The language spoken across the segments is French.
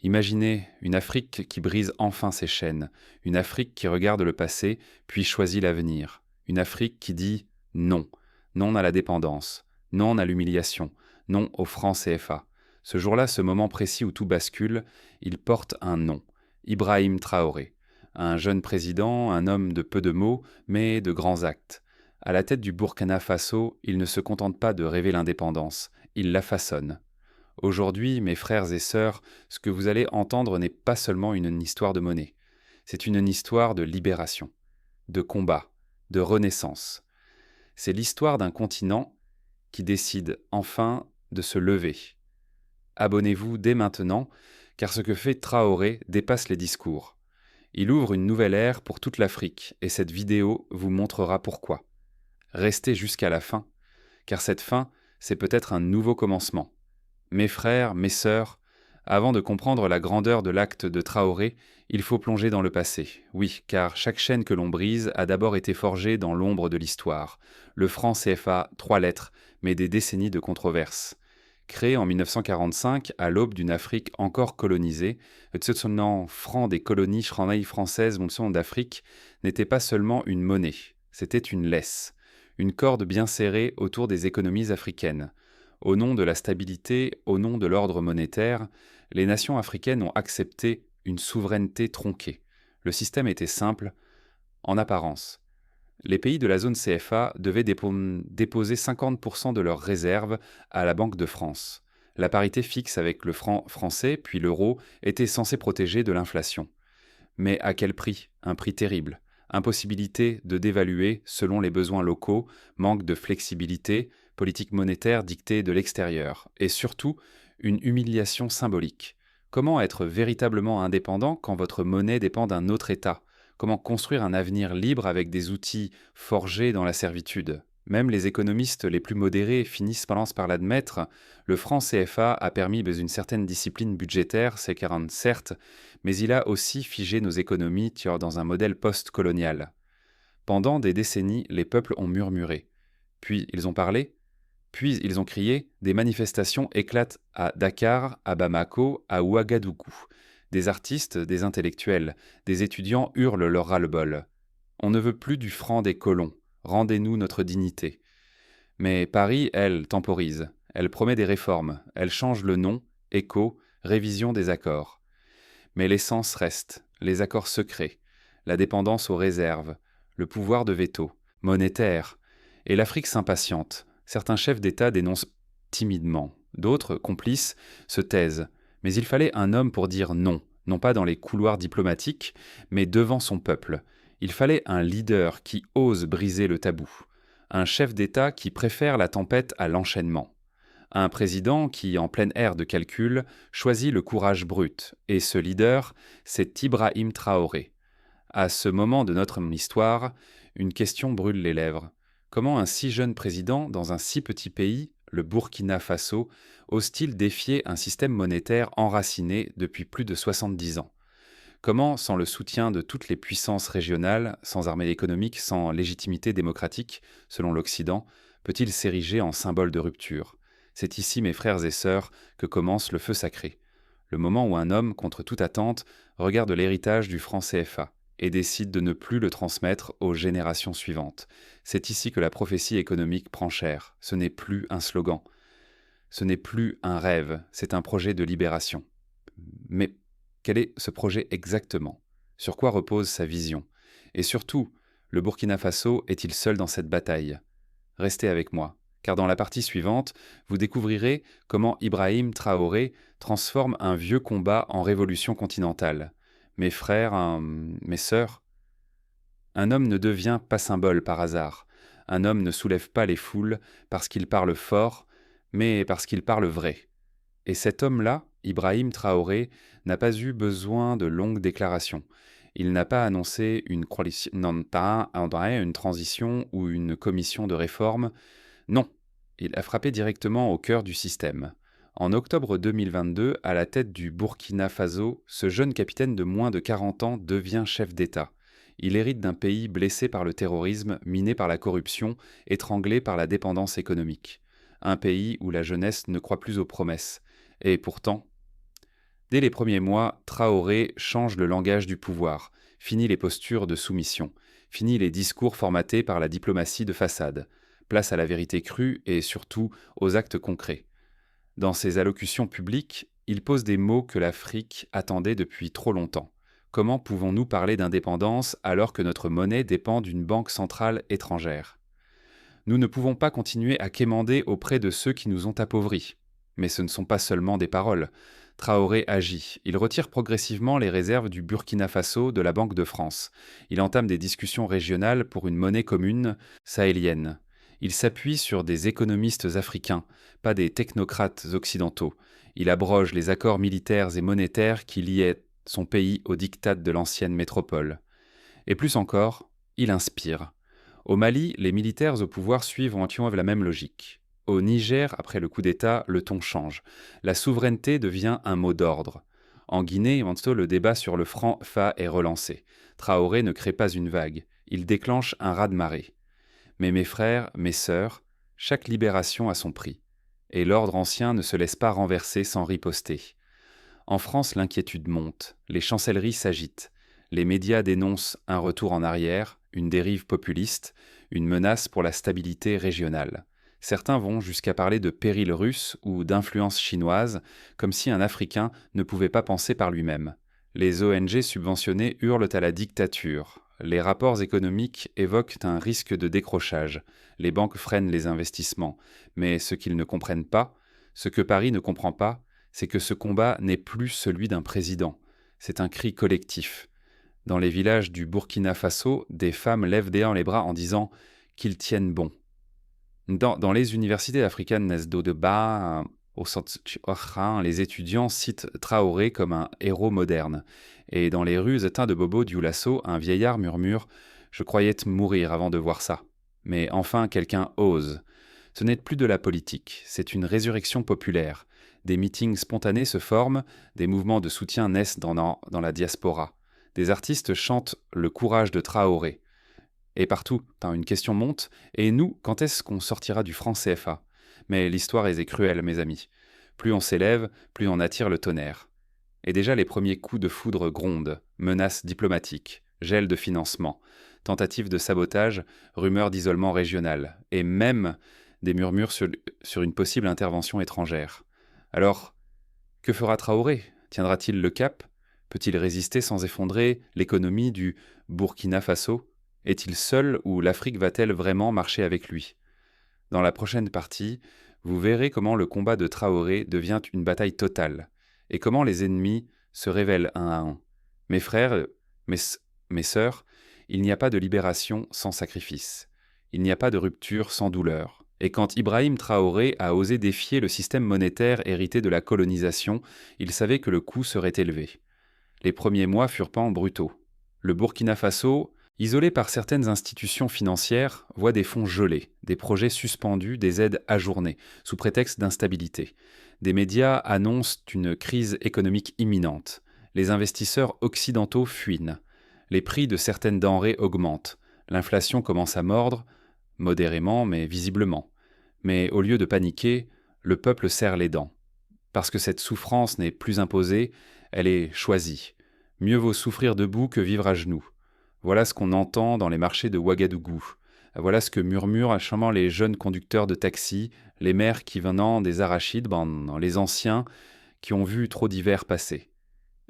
Imaginez une Afrique qui brise enfin ses chaînes, une Afrique qui regarde le passé, puis choisit l'avenir, une Afrique qui dit non, non à la dépendance, non à l'humiliation, non au franc CFA. Ce jour-là, ce moment précis où tout bascule, il porte un nom, Ibrahim Traoré. Un jeune président, un homme de peu de mots, mais de grands actes. À la tête du Burkina Faso, il ne se contente pas de rêver l'indépendance, il la façonne. Aujourd'hui, mes frères et sœurs, ce que vous allez entendre n'est pas seulement une histoire de monnaie. C'est une histoire de libération, de combat, de renaissance. C'est l'histoire d'un continent qui décide enfin de se lever. Abonnez-vous dès maintenant, car ce que fait Traoré dépasse les discours. Il ouvre une nouvelle ère pour toute l'Afrique, et cette vidéo vous montrera pourquoi. Restez jusqu'à la fin, car cette fin, c'est peut-être un nouveau commencement. Mes frères, mes sœurs, avant de comprendre la grandeur de l'acte de Traoré, il faut plonger dans le passé. Oui, car chaque chaîne que l'on brise a d'abord été forgée dans l'ombre de l'histoire. Le franc CFA, 3 lettres, mais des décennies de controverses. Créé en 1945, à l'aube d'une Afrique encore colonisée, le tsutsonnan franc des colonies françaises d'Afrique n'était pas seulement une monnaie, c'était une laisse, une corde bien serrée autour des économies africaines. Au nom de la stabilité, au nom de l'ordre monétaire, les nations africaines ont accepté une souveraineté tronquée. Le système était simple, en apparence. Les pays de la zone CFA devaient déposer 50% de leurs réserves à la Banque de France. La parité fixe avec le franc français, puis l'euro, était censée protéger de l'inflation. Mais à quel prix? Un prix terrible. Impossibilité de dévaluer selon les besoins locaux, manque de flexibilité, politique monétaire dictée de l'extérieur, et surtout une humiliation symbolique. Comment être véritablement indépendant quand votre monnaie dépend d'un autre État? Comment construire un avenir libre avec des outils forgés dans la servitude? Même les économistes les plus modérés finissent par l'admettre, le franc CFA a permis une certaine discipline budgétaire, c'est 40 certes, mais il a aussi figé nos économies dans un modèle post-colonial. Pendant des décennies, les peuples ont murmuré. Puis ils ont parlé. Puis ils ont crié. Des manifestations éclatent à Dakar, à Bamako, à Ouagadougou. Des artistes, des intellectuels, des étudiants hurlent leur ras-le-bol. On ne veut plus du franc des colons. Rendez-nous notre dignité. Mais Paris, elle, temporise. Elle promet des réformes. Elle change le nom, écho, révision des accords. Mais l'essence reste, les accords secrets, la dépendance aux réserves, le pouvoir de veto, monétaire. Et l'Afrique s'impatiente. Certains chefs d'État dénoncent timidement. D'autres, complices, se taisent. Mais il fallait un homme pour dire non, non pas dans les couloirs diplomatiques, mais devant son peuple. Il fallait un leader qui ose briser le tabou. Un chef d'État qui préfère la tempête à l'enchaînement. Un président qui, en pleine ère de calcul, choisit le courage brut. Et ce leader, c'est Ibrahim Traoré. À ce moment de notre histoire, une question brûle les lèvres. Comment un si jeune président, dans un si petit pays, le Burkina Faso, ose-t-il défier un système monétaire enraciné depuis plus de 70 ans? Comment, sans le soutien de toutes les puissances régionales, sans armée économique, sans légitimité démocratique, selon l'Occident, peut-il s'ériger en symbole de rupture? C'est ici, mes frères et sœurs, que commence le feu sacré. Le moment où un homme, contre toute attente, regarde l'héritage du franc CFA et décide de ne plus le transmettre aux générations suivantes. C'est ici que la prophétie économique prend chair. Ce n'est plus un slogan. Ce n'est plus un rêve, c'est un projet de libération. Mais quel est ce projet exactement? Sur quoi repose sa vision? Et surtout, le Burkina Faso est-il seul dans cette bataille? Restez avec moi, car dans la partie suivante, vous découvrirez comment Ibrahim Traoré transforme un vieux combat en révolution continentale. Mes frères, mes sœurs, un homme ne devient pas symbole par hasard. Un homme ne soulève pas les foules parce qu'il parle fort, mais parce qu'il parle vrai. Et cet homme-là, Ibrahim Traoré, n'a pas eu besoin de longues déclarations. Il n'a pas annoncé une transition ou une commission de réforme. Non, il a frappé directement au cœur du système. En octobre 2022, à la tête du Burkina Faso, ce jeune capitaine de moins de 40 ans devient chef d'État. Il hérite d'un pays blessé par le terrorisme, miné par la corruption, étranglé par la dépendance économique. Un pays où la jeunesse ne croit plus aux promesses. Et pourtant, Dès les premiers mois, Traoré change le langage du pouvoir, finit les postures de soumission, finit les discours formatés par la diplomatie de façade, place à la vérité crue et surtout aux actes concrets. Dans ses allocutions publiques, il pose des mots que l'Afrique attendait depuis trop longtemps. Comment pouvons-nous parler d'indépendance alors que notre monnaie dépend d'une banque centrale étrangère? Nous ne pouvons pas continuer à quémander auprès de ceux qui nous ont appauvris. Mais ce ne sont pas seulement des paroles. Traoré agit. Il retire progressivement les réserves du Burkina Faso de la Banque de France. Il entame des discussions régionales pour une monnaie commune sahélienne. Il s'appuie sur des économistes africains, pas des technocrates occidentaux. Il abroge les accords militaires et monétaires qui liaient son pays au diktat de l'ancienne métropole. Et plus encore, il inspire. Au Mali, les militaires au pouvoir suivent la même logique. Au Niger, après le coup d'État, le ton change. La souveraineté devient un mot d'ordre. En Guinée, le débat sur le franc FA est relancé. Traoré ne crée pas une vague. Il déclenche un raz-de-marée. Mais mes frères, mes sœurs, chaque libération a son prix. Et l'ordre ancien ne se laisse pas renverser sans riposter. En France, l'inquiétude monte. Les chancelleries s'agitent. Les médias dénoncent un retour en arrière, une dérive populiste, une menace pour la stabilité régionale. Certains vont jusqu'à parler de péril russe ou d'influence chinoise, comme si un Africain ne pouvait pas penser par lui-même. Les ONG subventionnées hurlent à la dictature. Les rapports économiques évoquent un risque de décrochage. Les banques freinent les investissements. Mais ce qu'ils ne comprennent pas, ce que Paris ne comprend pas, c'est que ce combat n'est plus celui d'un président. C'est un cri collectif. Dans les villages du Burkina Faso, des femmes lèvent les bras en disant qu'ils tiennent bon. Dans les universités africaines de bas, au centre, les étudiants citent Traoré comme un héros moderne. Et dans les rues éteintes de Bobo Dioulasso, un vieillard murmure « Je croyais mourir avant de voir ça ». Mais enfin, quelqu'un ose. Ce n'est plus de la politique, c'est une résurrection populaire. Des meetings spontanés se forment, des mouvements de soutien naissent dans la diaspora. Des artistes chantent le courage de Traoré. Et partout, une question monte, et nous, quand est-ce qu'on sortira du franc CFA? Mais l'histoire est cruelle, mes amis. Plus on s'élève, plus on attire le tonnerre. Et déjà les premiers coups de foudre grondent, menaces diplomatiques, gel de financement, tentatives de sabotage, rumeurs d'isolement régional, et même des murmures sur une possible intervention étrangère. Alors, que fera Traoré? Tiendra-t-il le cap? Peut-il résister sans effondrer l'économie du Burkina Faso? Est-il seul ou l'Afrique va-t-elle vraiment marcher avec lui? Dans la prochaine partie, vous verrez comment le combat de Traoré devient une bataille totale et comment les ennemis se révèlent un à un. Mes frères, mes sœurs, il n'y a pas de libération sans sacrifice. Il n'y a pas de rupture sans douleur. Et quand Ibrahim Traoré a osé défier le système monétaire hérité de la colonisation, il savait que le coût serait élevé. Les premiers mois furent pas brutaux. Le Burkina Faso, isolé par certaines institutions financières, voit des fonds gelés, des projets suspendus, des aides ajournées, sous prétexte d'instabilité. Des médias annoncent une crise économique imminente. Les investisseurs occidentaux fuient. Les prix de certaines denrées augmentent. L'inflation commence à mordre, modérément mais visiblement. Mais au lieu de paniquer, le peuple serre les dents. Parce que cette souffrance n'est plus imposée, elle est choisie. Mieux vaut souffrir debout que vivre à genoux. Voilà ce qu'on entend dans les marchés de Ouagadougou. Voilà ce que murmurent acharnement les jeunes conducteurs de taxi, les maires qui venant des arachides, les anciens qui ont vu trop d'hivers passer.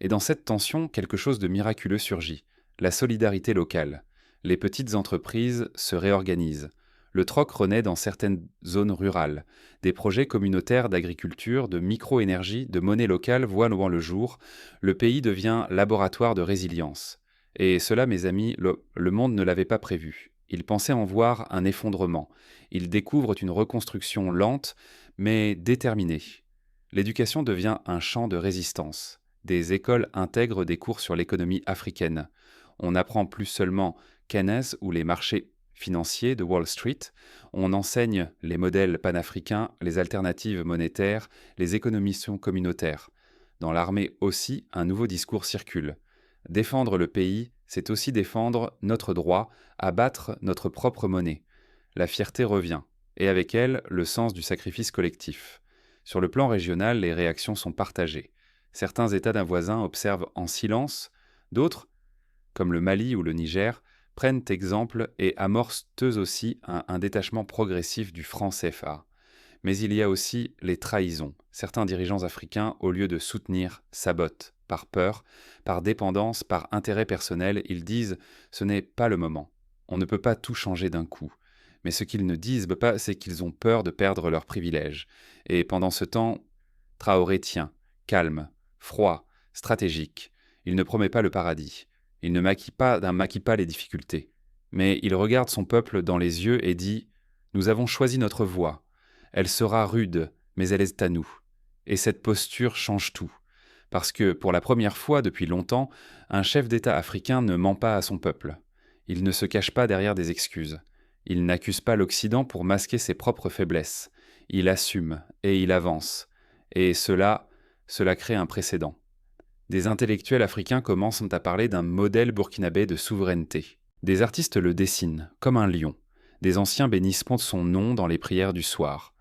Et dans cette tension, quelque chose de miraculeux surgit. La solidarité locale. Les petites entreprises se réorganisent. Le troc renaît dans certaines zones rurales. Des projets communautaires d'agriculture, de micro-énergie, de monnaie locale voient le jour. Le pays devient laboratoire de résilience. Et cela, mes amis, le monde ne l'avait pas prévu. Il pensait en voir un effondrement. Il découvre une reconstruction lente, mais déterminée. L'éducation devient un champ de résistance. Des écoles intègrent des cours sur l'économie africaine. On n'apprend plus seulement Keynes ou les marchés financiers de Wall Street, on enseigne les modèles panafricains, les alternatives monétaires, les économies communautaires. Dans l'armée aussi, un nouveau discours circule. Défendre le pays, c'est aussi défendre notre droit à battre notre propre monnaie. La fierté revient, et avec elle, le sens du sacrifice collectif. Sur le plan régional, les réactions sont partagées. Certains États d'un voisin observent en silence, d'autres, comme le Mali ou le Niger, prennent exemple et amorcent eux aussi un détachement progressif du franc CFA. Mais il y a aussi les trahisons. Certains dirigeants africains, au lieu de soutenir, sabotent. Par peur, par dépendance, par intérêt personnel, ils disent « ce n'est pas le moment, on ne peut pas tout changer d'un coup ». Mais ce qu'ils ne disent pas, c'est qu'ils ont peur de perdre leurs privilèges. Et pendant ce temps, Traoré tient, calme, froid, stratégique. Il ne promet pas le paradis. Il ne maquille pas les difficultés. Mais il regarde son peuple dans les yeux et dit « Nous avons choisi notre voie. Elle sera rude, mais elle est à nous. » Et cette posture change tout. Parce que, pour la première fois depuis longtemps, un chef d'État africain ne ment pas à son peuple. Il ne se cache pas derrière des excuses. Il n'accuse pas l'Occident pour masquer ses propres faiblesses. Il assume et il avance. Et cela crée un précédent. Des intellectuels africains commencent à parler d'un modèle burkinabé de souveraineté. Des artistes le dessinent, comme un lion. Des anciens bénissent son nom dans les prières du soir.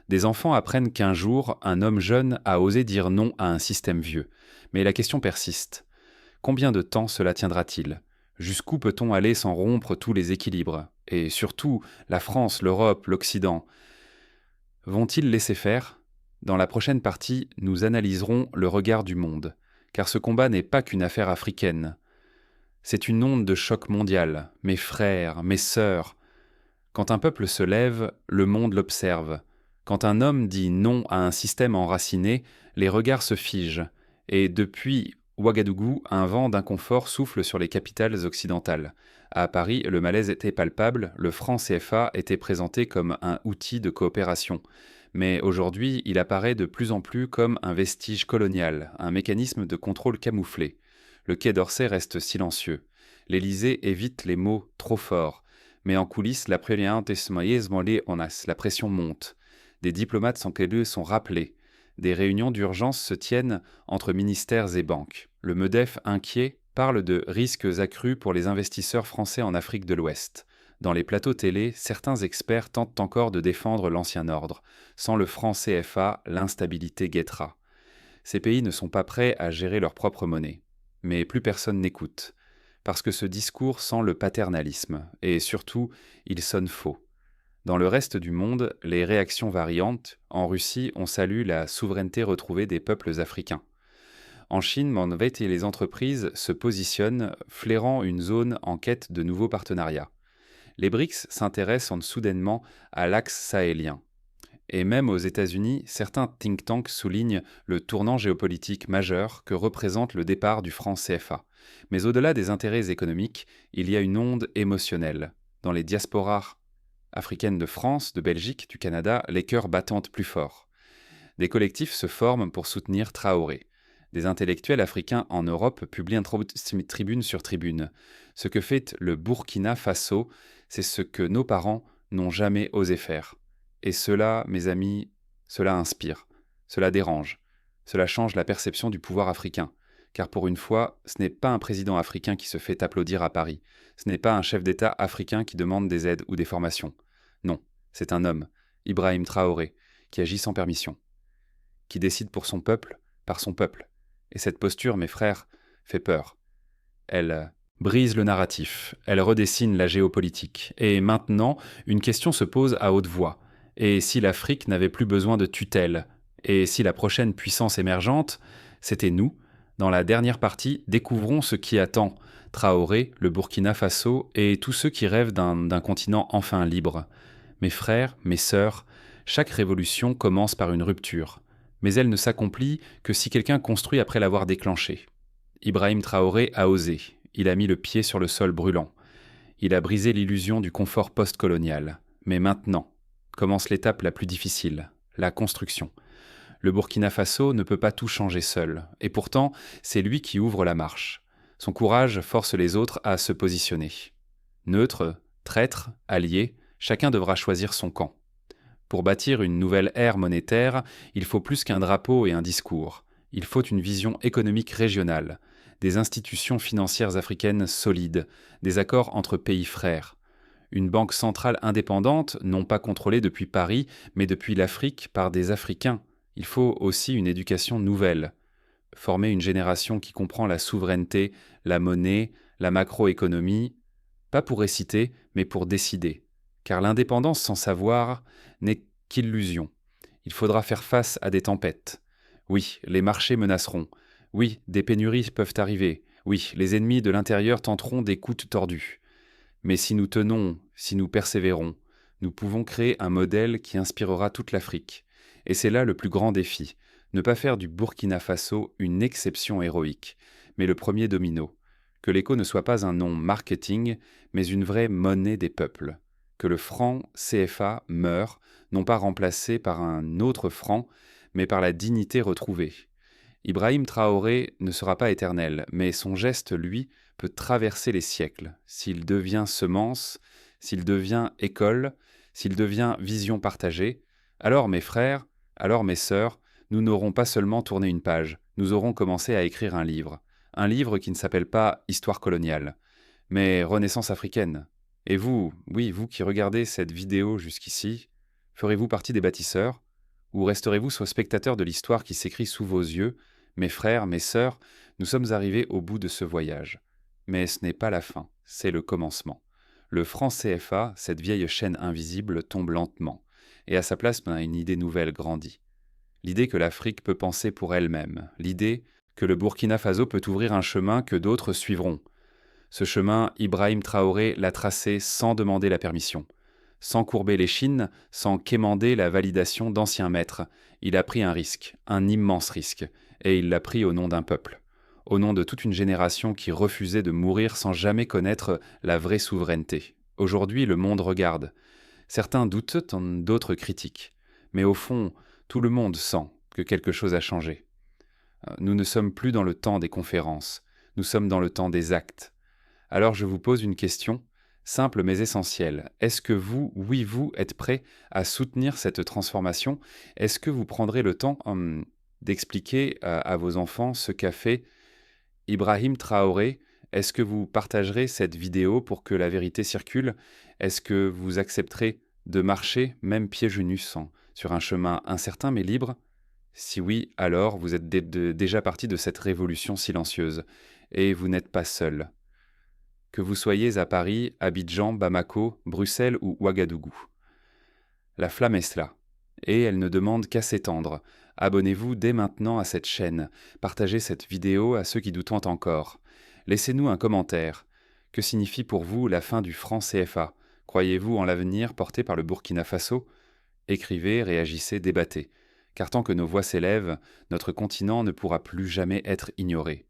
Des enfants apprennent qu'un jour, un homme jeune a osé dire non à un système vieux. Mais la question persiste. Combien de temps cela tiendra-t-il ? Jusqu'où peut-on aller sans rompre tous les équilibres ? Et surtout, la France, l'Europe, l'Occident, vont-ils laisser faire ? Dans la prochaine partie, nous analyserons le regard du monde. Car ce combat n'est pas qu'une affaire africaine. C'est une onde de choc mondial. Mes frères, mes sœurs. Quand un peuple se lève, le monde l'observe. Quand un homme dit non à un système enraciné, les regards se figent, et depuis Ouagadougou, un vent d'inconfort souffle sur les capitales occidentales. À Paris, le malaise était palpable, le franc CFA était présenté comme un outil de coopération. Mais aujourd'hui, il apparaît de plus en plus comme un vestige colonial, un mécanisme de contrôle camouflé. Le Quai d'Orsay reste silencieux. L'Élysée évite les mots trop forts. Mais en coulisses, la pression monte. Des diplomates sont rappelés. Des réunions d'urgence se tiennent entre ministères et banques. Le MEDEF, inquiet, parle de risques accrus pour les investisseurs français en Afrique de l'Ouest. Dans les plateaux télé, certains experts tentent encore de défendre l'ancien ordre. Sans le franc CFA, l'instabilité guettera. Ces pays ne sont pas prêts à gérer leur propre monnaie. Mais plus personne n'écoute. Parce que ce discours sent le paternalisme, et surtout, il sonne faux. Dans le reste du monde, les réactions variantes. En Russie, on salue la souveraineté retrouvée des peuples africains. En Chine, Manvet et les entreprises se positionnent, flairant une zone en quête de nouveaux partenariats. Les BRICS s'intéressent soudainement à l'axe sahélien. Et même aux États-Unis, certains think tanks soulignent le tournant géopolitique majeur que représente le départ du franc CFA. Mais au-delà des intérêts économiques, il y a une onde émotionnelle. Dans les diasporas africaines de France, de Belgique, du Canada, les cœurs battent plus fort. Des collectifs se forment pour soutenir Traoré. Des intellectuels africains en Europe publient tribune sur tribune. Ce que fait le Burkina Faso, c'est ce que nos parents n'ont jamais osé faire. Et cela, mes amis, cela inspire, cela dérange, cela change la perception du pouvoir africain. Car pour une fois, ce n'est pas un président africain qui se fait applaudir à Paris. Ce n'est pas un chef d'État africain qui demande des aides ou des formations. Non, c'est un homme, Ibrahim Traoré, qui agit sans permission, qui décide pour son peuple, par son peuple. Et cette posture, mes frères, fait peur. Elle brise le narratif, elle redessine la géopolitique. Et maintenant, une question se pose à haute voix. Et si l'Afrique n'avait plus besoin de tutelle ? Et si la prochaine puissance émergente, c'était nous ? Dans la dernière partie, découvrons ce qui attend Traoré, le Burkina Faso et tous ceux qui rêvent d'un continent enfin libre. Mes frères, mes sœurs, chaque révolution commence par une rupture. Mais elle ne s'accomplit que si quelqu'un construit après l'avoir déclenchée. Ibrahim Traoré a osé. Il a mis le pied sur le sol brûlant. Il a brisé l'illusion du confort post-colonial. Mais maintenant, commence l'étape la plus difficile, la construction. Le Burkina Faso ne peut pas tout changer seul, et pourtant, c'est lui qui ouvre la marche. Son courage force les autres à se positionner. Neutre, traître, allié, chacun devra choisir son camp. Pour bâtir une nouvelle ère monétaire, il faut plus qu'un drapeau et un discours. Il faut une vision économique régionale, des institutions financières africaines solides, des accords entre pays frères. Une banque centrale indépendante, non pas contrôlée depuis Paris, mais depuis l'Afrique par des Africains. Il faut aussi une éducation nouvelle. former une génération qui comprend la souveraineté, la monnaie, la macroéconomie, pas pour réciter, mais pour décider. Car l'indépendance sans savoir n'est qu'illusion. Il faudra faire face à des tempêtes. Oui, les marchés menaceront. Oui, des pénuries peuvent arriver. Oui, les ennemis de l'intérieur tenteront des coudes tordus. Mais si nous tenons, si nous persévérons, nous pouvons créer un modèle qui inspirera toute l'Afrique. Et c'est là le plus grand défi, ne pas faire du Burkina Faso une exception héroïque, mais le premier domino. Que l'écho ne soit pas un nom marketing, mais une vraie monnaie des peuples. Que le franc CFA meure, non pas remplacé par un autre franc, mais par la dignité retrouvée. Ibrahim Traoré ne sera pas éternel, mais son geste, lui, peut traverser les siècles. S'il devient semence, s'il devient école, s'il devient vision partagée, alors mes frères, alors mes sœurs, nous n'aurons pas seulement tourné une page, nous aurons commencé à écrire un livre. Un livre qui ne s'appelle pas Histoire coloniale, mais Renaissance africaine. Et vous, oui, vous qui regardez cette vidéo jusqu'ici, ferez-vous partie des bâtisseurs, ou resterez-vous soit spectateur de l'histoire qui s'écrit sous vos yeux? Mes frères, mes sœurs, nous sommes arrivés au bout de ce voyage. Mais ce n'est pas la fin, c'est le commencement. Le franc CFA, cette vieille chaîne invisible, tombe lentement, et à sa place, une idée nouvelle grandit. L'idée que l'Afrique peut penser pour elle-même, l'idée que le Burkina Faso peut ouvrir un chemin que d'autres suivront. Ce chemin, Ibrahim Traoré l'a tracé sans demander la permission. Sans courber l'échine, sans quémander la validation d'anciens maîtres, il a pris un risque, un immense risque, et il l'a pris au nom d'un peuple, au nom de toute une génération qui refusait de mourir sans jamais connaître la vraie souveraineté. Aujourd'hui, le monde regarde. Certains doutent, d'autres critiquent. Mais au fond, tout le monde sent que quelque chose a changé. Nous ne sommes plus dans le temps des conférences, nous sommes dans le temps des actes. Alors je vous pose une question, simple mais essentielle. Est-ce que vous, oui vous, êtes prêt à soutenir cette transformation? Est-ce que vous prendrez le temps d'expliquer à vos enfants ce qu'a fait Ibrahim Traoré? Est-ce que vous partagerez cette vidéo pour que la vérité circule? Est-ce que vous accepterez de marcher, même pieds nus, sur un chemin incertain mais libre? Si oui, alors vous êtes déjà parti de cette révolution silencieuse, et vous n'êtes pas seul. Que vous soyez à Paris, Abidjan, Bamako, Bruxelles ou Ouagadougou. La flamme est là, et elle ne demande qu'à s'étendre. Abonnez-vous dès maintenant à cette chaîne, partagez cette vidéo à ceux qui doutent encore. Laissez-nous un commentaire. Que signifie pour vous la fin du franc CFA? Croyez-vous en l'avenir porté par le Burkina Faso? Écrivez, réagissez, débattez. Car tant que nos voix s'élèvent, notre continent ne pourra plus jamais être ignoré.